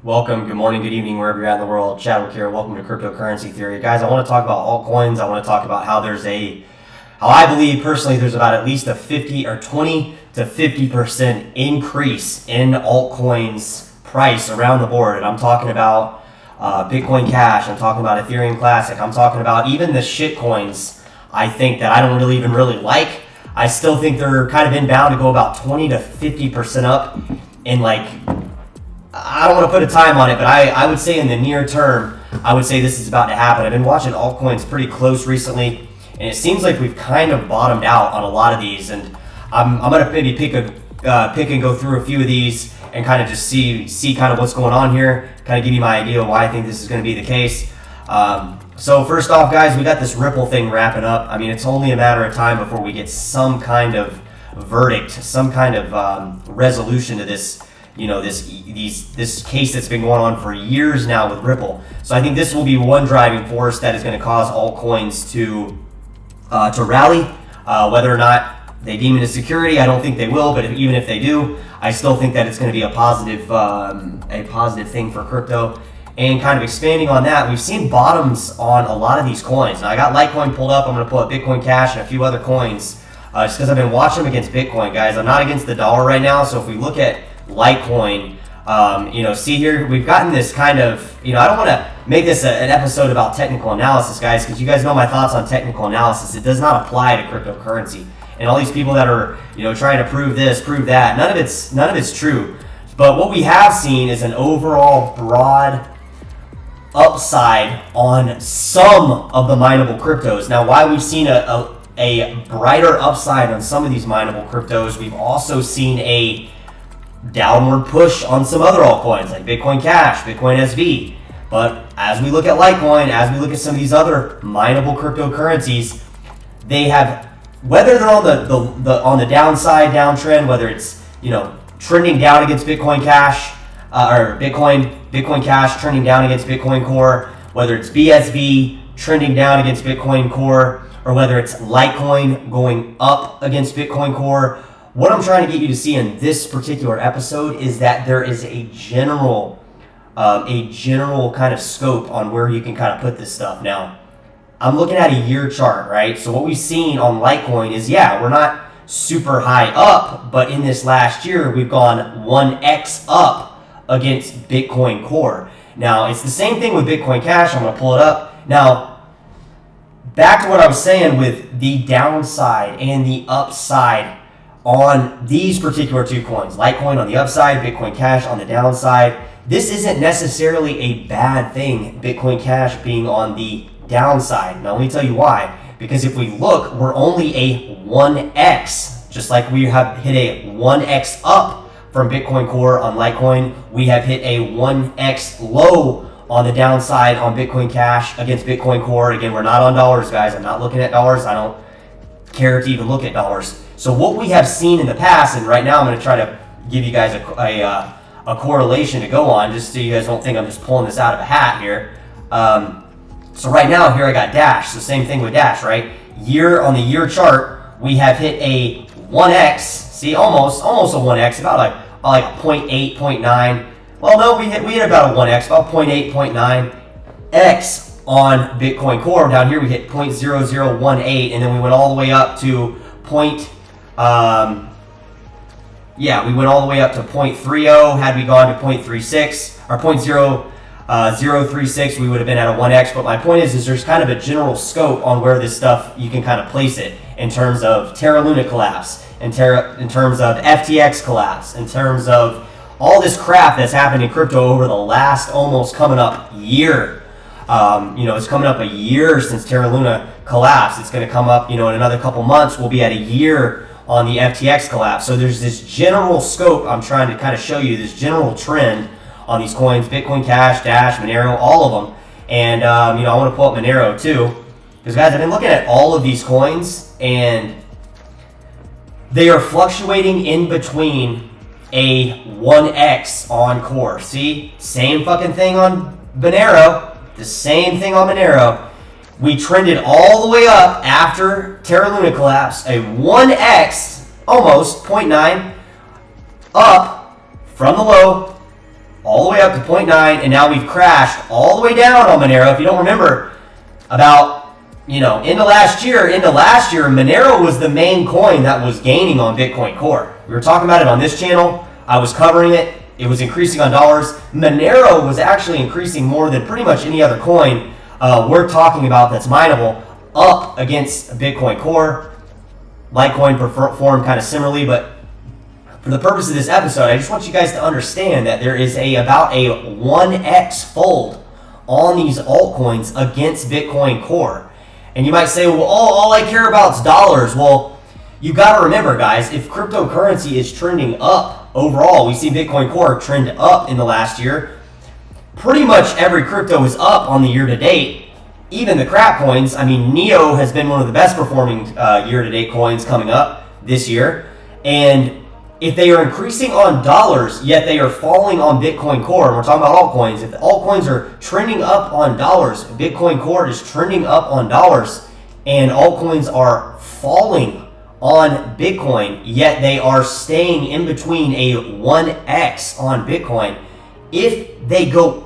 Welcome, good morning, good evening, wherever you're at in the world. Chadwick here. Welcome to Cryptocurrency Theory. Guys, I want to talk about altcoins. I want to talk about how I believe personally there's about at least a 50 or 20 to 50% increase in altcoins price around the board. And I'm talking about Bitcoin Cash. I'm talking about Ethereum Classic. I'm talking about even the shit coins I think that I don't even really like. I still think they're kind of inbound to go about 20 to 50% up in I don't want to put a time on it, but I would say in the near term, I would say this is about to happen. I've been watching altcoins pretty close recently, and it seems like we've kind of bottomed out on a lot of these. And I'm going to maybe pick and go through a few of these and kind of just see kind of what's going on here, kind of give you my idea of why I think this is going to be the case. So first off, guys, we got this Ripple thing wrapping up. I mean, it's only a matter of time before we get some kind of verdict, some kind of resolution to this. This case that's been going on for years now with Ripple. So I think this will be one driving force that is going to cause altcoins to rally. Whether or not they deem it a security, I don't think they will. But even if they do, I still think that it's going to be a positive thing for crypto. And kind of expanding on that, we've seen bottoms on a lot of these coins. Now I got Litecoin pulled up. I'm going to pull up Bitcoin Cash and a few other coins just because I've been watching them against Bitcoin, guys. I'm not against the dollar right now. So if we look at Litecoin, see here, we've gotten this kind of, I don't want to make this an episode about technical analysis, guys, because you guys know my thoughts on technical analysis. It does not apply to cryptocurrency. And all these people that are, trying to prove this, prove that, none of it's true. But what we have seen is an overall broad upside on some of the mineable cryptos. Now, why we've seen a brighter upside on some of these mineable cryptos, we've also seen a downward push on some other altcoins like Bitcoin Cash, Bitcoin SV. But as we look at Litecoin, as we look at some of these other mineable cryptocurrencies, they have, whether they're on the downside downtrend, whether it's trending down against Bitcoin Cash or Bitcoin Cash trending down against Bitcoin Core, whether it's BSV trending down against Bitcoin Core, or whether it's Litecoin going up against Bitcoin Core. What I'm trying to get you to see in this particular episode is that there is a general kind of scope on where you can kind of put this stuff. Now, I'm looking at a year chart, right? So what we've seen on Litecoin is, we're not super high up, but in this last year, we've gone 1x up against Bitcoin Core. Now, it's the same thing with Bitcoin Cash. I'm going to pull it up. Now, back to what I was saying with the downside and the upside on these particular two coins, Litecoin on the upside, Bitcoin Cash on the downside. This isn't necessarily a bad thing, Bitcoin Cash being on the downside. Now, let me tell you why. Because if we look, we're only a 1x, just like we have hit a 1x up from Bitcoin Core on Litecoin, we have hit a 1x low on the downside on Bitcoin Cash against Bitcoin Core. Again, we're not on dollars, guys. I'm not looking at dollars. I don't care to even look at dollars. So what we have seen in the past, and right now I'm going to try to give you guys a correlation to go on, just so you guys don't think I'm just pulling this out of a hat here. So right now here I got Dash. So same thing with Dash, right? On the year chart, we have hit a 1x. See, almost a 1x, about like 0.8, 0.9. Well, no, we hit about a 1x, about 0.8, 0.9x on Bitcoin Core. Down here we hit 0.0018, and then we went all the way up to we went all the way up to 0.30. Had we gone to 0.36 or 0.0036, we would have been at a 1x. But my point is there's kind of a general scope on where this stuff, you can kind of place it in terms of Terra Luna collapse, in terms of FTX collapse, in terms of all this crap that's happened in crypto over the last almost coming up year. It's coming up a year since Terra Luna collapsed. It's going to come up, in another couple months. We'll be at a year on the FTX collapse. So there's this general scope I'm trying to kind of show you, this general trend on these coins, Bitcoin Cash, Dash, Monero, all of them. And, I want to pull up Monero too. Because, guys, I've been looking at all of these coins, and they are fluctuating in between a 1x on Core. See? Same fucking thing on Monero. The same thing on Monero. We trended all the way up after Terra Luna collapse, a 1x, almost 0.9, up from the low all the way up to 0.9, and now we've crashed all the way down on Monero. If you don't remember, about, into last year, Monero was the main coin that was gaining on Bitcoin Core. We were talking about it on this channel. I was covering it. It was increasing on dollars. Monero was actually increasing more than pretty much any other coin we're talking about that's mineable up against Bitcoin Core. Litecoin performed kind of similarly, but for the purpose of this episode, I just want you guys to understand that there is about a 1x fold on these altcoins against Bitcoin Core. And you might say, well, all I care about is dollars. Well, you got to remember, guys, if cryptocurrency is trending up overall, we see Bitcoin Core trend up in the last year. Pretty much every crypto is up on the year to date. Even the crap coins. I mean, Neo has been one of the best performing year to date coins coming up this year. And if they are increasing on dollars, yet they are falling on Bitcoin Core, and we're talking about altcoins, if the altcoins are trending up on dollars, Bitcoin Core is trending up on dollars, and altcoins are falling on Bitcoin, yet they are staying in between a 1x on Bitcoin. If they go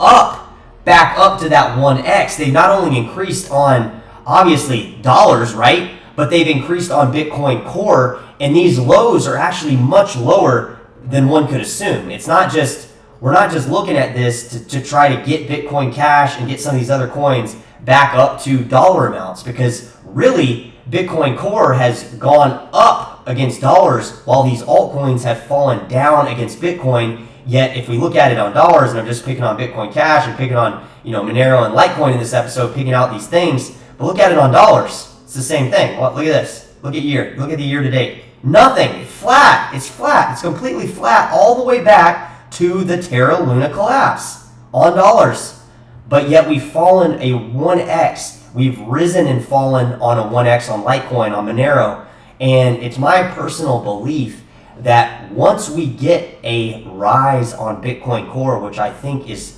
back up to that 1x, they've not only increased on, obviously, dollars, right? But they've increased on Bitcoin Core, and these lows are actually much lower than one could assume. It's not just, we're not just looking at this to try to get Bitcoin Cash and get some of these other coins back up to dollar amounts, because really Bitcoin Core has gone up against dollars while these altcoins have fallen down against Bitcoin. Yet if we look at it on dollars, and I'm just picking on Bitcoin Cash and picking on Monero and Litecoin in this episode, picking out these things, but look at it on dollars. It's the same thing. Well, look at this. Look at the year to date. Nothing. It's flat. It's completely flat all the way back to the Terra Luna collapse on dollars. But yet we've fallen a 1x. We've risen and fallen on a 1x on Litecoin, on Monero. And it's my personal belief that once we get a rise on Bitcoin Core, which I think is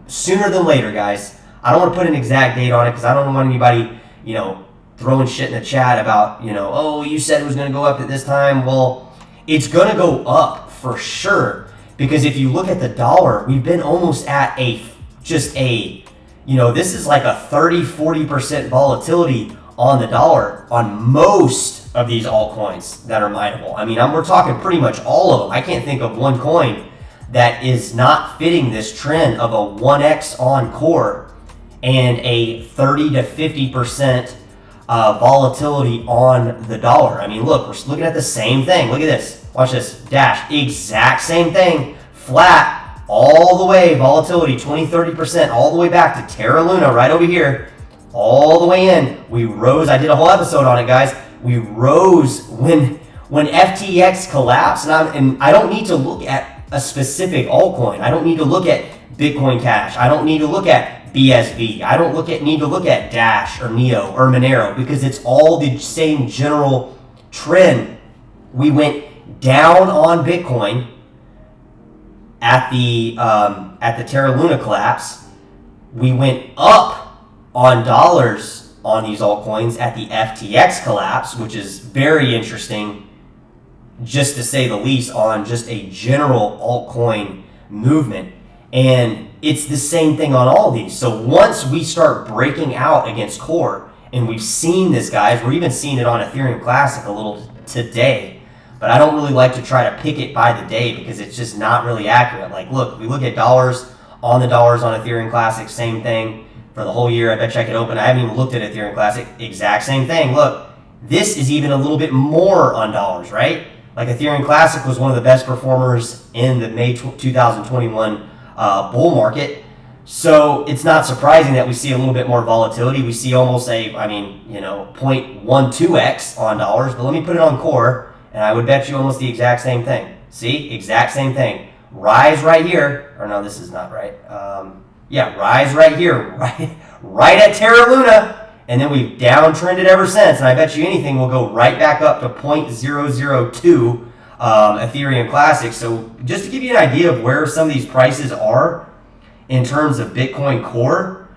sooner than later, guys. I don't want to put an exact date on it because I don't want anybody, throwing shit in the chat about, oh, you said it was going to go up at this time. Well, it's going to go up for sure, because if you look at the dollar, we've been almost at this is like a 30-40% volatility on the dollar on most of these altcoins that are mineable. I mean, we're talking pretty much all of them. I can't think of one coin that is not fitting this trend of a 1x on Core and a 30 to 50% volatility on the dollar. I mean, look, we're looking at the same thing. Look at this. Watch this. Dash. Exact same thing. Flat all the way. Volatility 20-30% all the way back to Terra Luna right over here. All the way in. We rose. I did a whole episode on it, guys. We rose when FTX collapsed. And I don't need to look at a specific altcoin. I don't need to look at Bitcoin Cash. I don't need to look at BSV. I don't need to look at Dash or Neo or Monero, because it's all the same general trend. We went down on Bitcoin at the Terra Luna collapse. We went up on dollars on these altcoins at the FTX collapse, which is very interesting, just to say the least, on just a general altcoin movement. And it's the same thing on all these. So once we start breaking out against Core, and we've seen this, guys, we're even seeing it on Ethereum Classic a little today, but I don't really like to try to pick it by the day because it's just not really accurate. Like, look, if we look at dollars on Ethereum Classic, same thing for the whole year. I bet you I could open. I haven't even looked at Ethereum Classic. Exact same thing. Look, this is even a little bit more on dollars, right? Like Ethereum Classic was one of the best performers in the May 2021 bull market. So it's not surprising that we see a little bit more volatility. We see almost 0.12x on dollars, but let me put it on Core, and I would bet you almost the exact same thing. See, exact same thing. Rise right here, or no, this is not right. Rise right here, right at Terra Luna, and then we've downtrended ever since, and I bet you anything will go right back up to 0.002 Ethereum Classic. So just to give you an idea of where some of these prices are in terms of Bitcoin Core,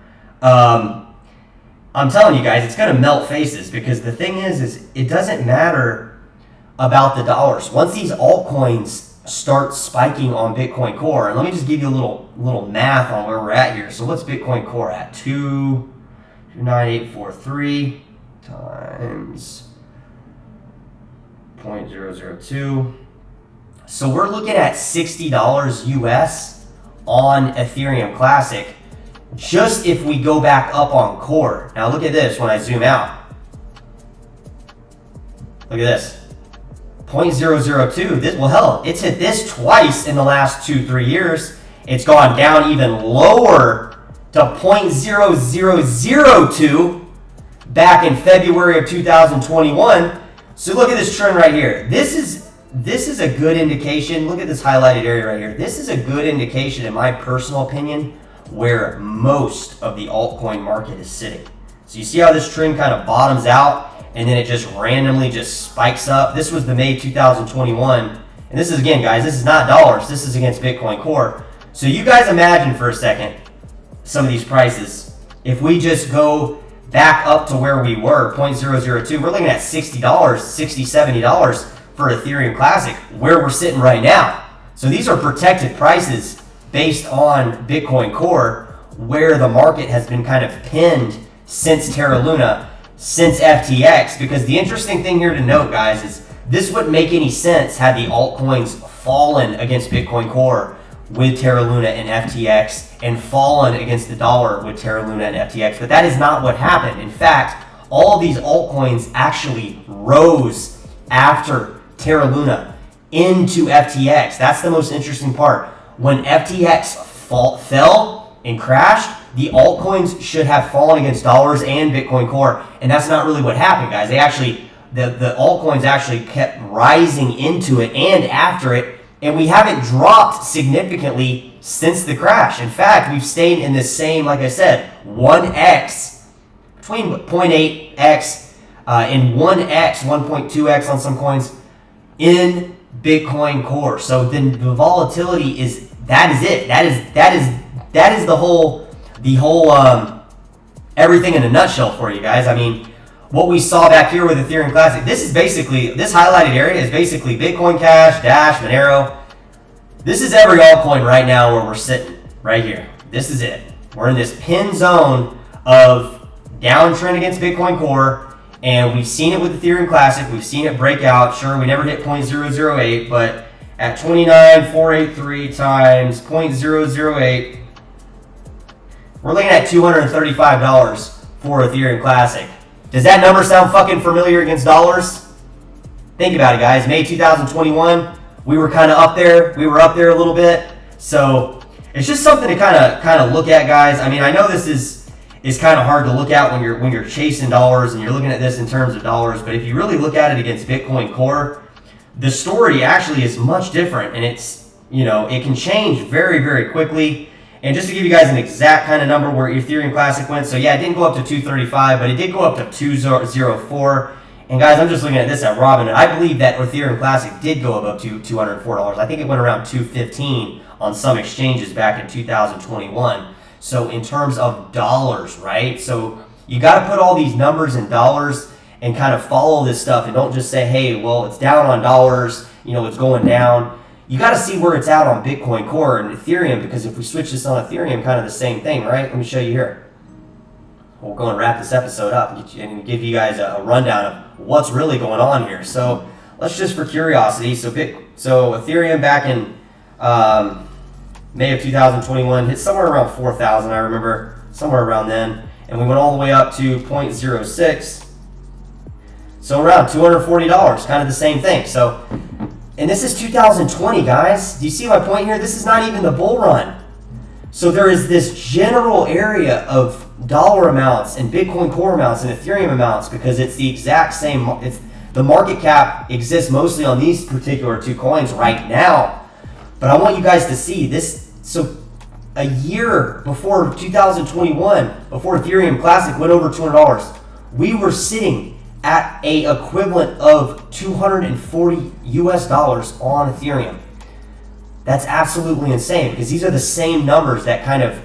I'm telling you guys, it's going to melt faces, because the thing is it doesn't matter about the dollars. Once these altcoins start spiking on Bitcoin Core. And let me just give you a little math on where we're at here. So what's Bitcoin Core at? 29843 times 0.002. So we're looking at $60 US on Ethereum Classic, just if we go back up on Core. Now look at this when I zoom out. Look at this. 0.002. This, well, hell, it's hit this twice in the last 2-3 years. It's gone down even lower to 0.0002 back in February of 2021. So look at this trend right here. This is a good indication. Look at this highlighted area right here. This is a good indication, in my personal opinion, where most of the altcoin market is sitting. So you see how this trend kind of bottoms out and then it just randomly just spikes up. This was the May 2021. And this is, again, guys, this is not dollars. This is against Bitcoin Core. So you guys imagine for a second some of these prices. If we just go back up to where we were, 0.002, we're looking at $60, $60, $70 for Ethereum Classic, where we're sitting right now. So these are protected prices based on Bitcoin Core, where the market has been kind of pinned since Terra Luna, since FTX. Because the interesting thing here to note, guys, is this wouldn't make any sense had the altcoins fallen against Bitcoin Core with Terra Luna and FTX and fallen against the dollar with Terra Luna and FTX. But that is not what happened. In fact, all of these altcoins actually rose after Terra Luna into FTX. That's the most interesting part. When FTX fell and crashed, the altcoins should have fallen against dollars and Bitcoin Core, and that's not really what happened, guys. They actually, the altcoins actually kept rising into it and after it, and we haven't dropped significantly since the crash. In fact, we've stayed in this same, like I said, 1x, between 0.8x and 1x, 1.2x on some coins in Bitcoin Core. So then the volatility is, that is it. That is the whole everything in a nutshell for you guys. I mean, what we saw back here with Ethereum Classic, this is basically, this highlighted area is basically Bitcoin Cash, Dash, Monero. This is every altcoin right now where we're sitting right here. This is it. We're in this pin zone of downtrend against Bitcoin Core, and we've seen it with Ethereum Classic. We've seen it break out. Sure, we never hit 0.008, but at 29,483 times 0.008, we're looking at $235 for Ethereum Classic. Does that number sound fucking familiar against dollars? Think about it, guys. May 2021, we were kind of up there. We were up there a little bit. So it's just something to kind of look at, guys. I mean, I know this is kind of hard to look at when you're chasing dollars and you're looking at this in terms of dollars. But if you really look at it against Bitcoin Core, the story actually is much different, and it's, you know, it can change very, very quickly. And just to give you guys an exact kind of number where Ethereum Classic went, so yeah, it didn't go up to 235, but it did go up to 204. And guys, I'm just looking at this at Robinhood. I believe that Ethereum Classic did go above $204. I think it went around 215 on some exchanges back in 2021. So in terms of dollars, right? So you got to put all these numbers in dollars and kind of follow this stuff, and don't just say, hey, well, it's down on dollars, you know, it's going down. You got to see where it's at on Bitcoin Core and Ethereum, because if we switch this on Ethereum, kind of the same thing, right? Let me show you here. We'll go and wrap this episode up and give you guys a rundown of what's really going on here. So let's just, for curiosity, so Ethereum back in May of 2021 hit somewhere around 4,000, I remember, somewhere around then, and we went all the way up to 0.06. So around $240, kind of the same thing. So, and this is 2020, guys. Do you see my point here? This is not even the bull run. So there is this general area of dollar amounts and Bitcoin Core amounts and Ethereum amounts, because it's the exact same. It's the market cap exists mostly on these particular two coins right now. But I want you guys to see this. So a year before 2021, before Ethereum Classic went over $200, we were sitting at a equivalent of $240 US on Ethereum. That's absolutely insane, because these are the same numbers that kind of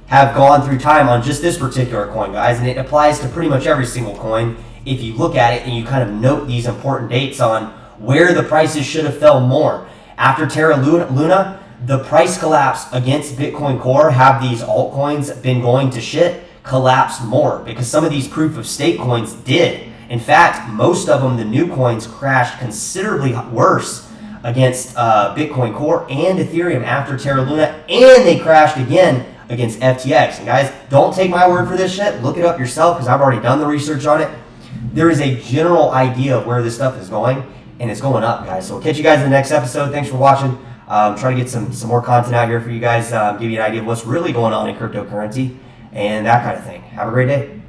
have gone through time on just this particular coin, guys, and it applies to pretty much every single coin if you look at it and you kind of note these important dates on where the prices should have fell more. After Terra Luna, the price collapse against Bitcoin Core have these altcoins been going to shit collapse more because some of these proof of stake coins did. In fact, most of them, the new coins, crashed considerably worse against Bitcoin Core and Ethereum after Terra Luna, and they crashed again against FTX. And guys, don't take my word for this shit. Look it up yourself because I've already done the research on it. There is a general idea of where this stuff is going, and it's going up, guys. So we'll catch you guys in the next episode. Thanks for watching. Try to get some more content out here for you guys, give you an idea of what's really going on in cryptocurrency and that kind of thing. Have a great day.